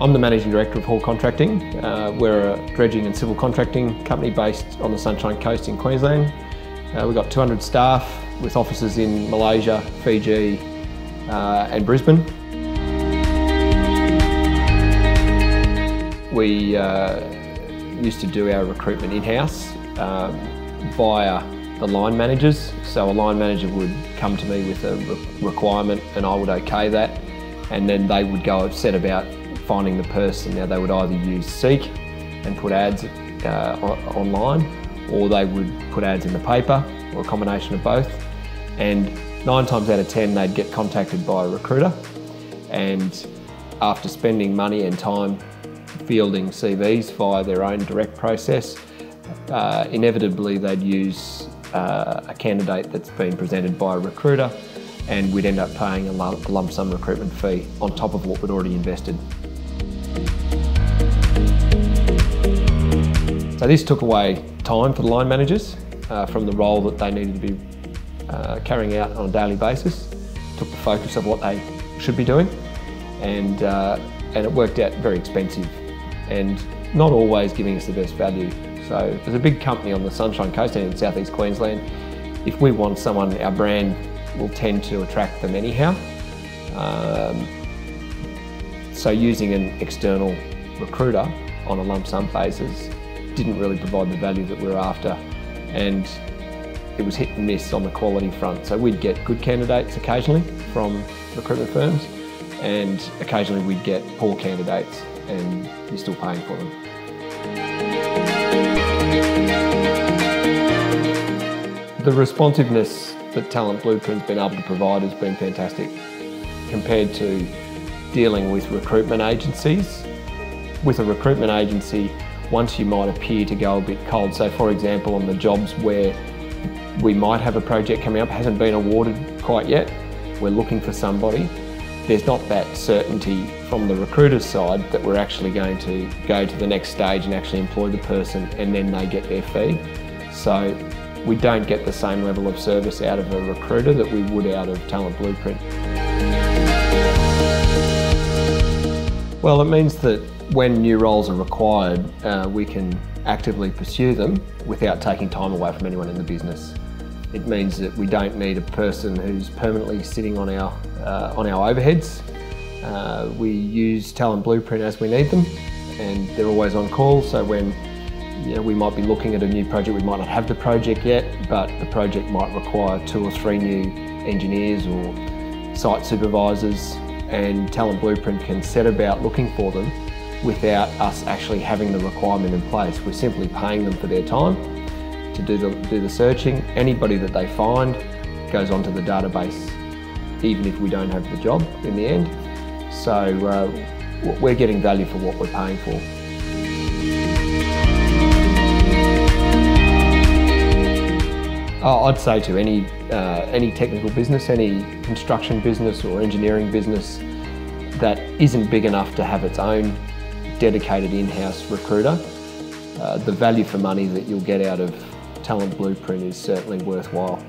I'm the Managing Director of Hall Contracting. We're a dredging and civil contracting company based on the Sunshine Coast in Queensland. We've got 200 staff with offices in Malaysia, Fiji and Brisbane. We used to do our recruitment in-house via the line managers. So a line manager would come to me with a requirement and I would okay that, and then they would go set about finding the person. Now they would either use Seek and put ads online, or they would put ads in the paper, or a combination of both. And 9 times out of 10 they'd get contacted by a recruiter, and after spending money and time fielding CVs via their own direct process, inevitably they'd use a candidate that's been presented by a recruiter, and we'd end up paying a lump sum recruitment fee on top of what we'd already invested. So this took away time for the line managers from the role that they needed to be carrying out on a daily basis. Took the focus of what they should be doing, and it worked out very expensive and not always giving us the best value. So as a big company on the Sunshine Coast and in South East Queensland, if we want someone, our brand will tend to attract them anyhow. So using an external recruiter on a lump sum basis didn't really provide the value that we were after, and it was hit and miss on the quality front. So we'd get good candidates occasionally from recruitment firms, and occasionally we'd get poor candidates and you're still paying for them. The responsiveness that Talent Blueprint's been able to provide has been fantastic compared to dealing with recruitment agencies. With a recruitment agency, once you might appear to go a bit cold, so for example on the jobs where we might have a project coming up, hasn't been awarded quite yet, we're looking for somebody, there's not that certainty from the recruiter's side that we're actually going to go to the next stage and actually employ the person and then they get their fee. So we don't get the same level of service out of a recruiter that we would out of Talent Blueprint. Well, it means that when new roles are required, we can actively pursue them without taking time away from anyone in the business. It means that we don't need a person who's permanently sitting on our overheads. We use Talent Blueprint as we need them, and they're always on call. So when we might be looking at a new project, we might not have the project yet, but the project might require 2 or 3 new engineers or site supervisors, and Talent Blueprint can set about looking for them without us actually having the requirement in place. We're simply paying them for their time to do the searching. Anybody that they find goes onto the database, even if we don't have the job in the end. So we're getting value for what we're paying for. I'd say to any technical business, any construction business or engineering business that isn't big enough to have its own dedicated in-house recruiter, the value for money that you'll get out of Talent Blueprint is certainly worthwhile.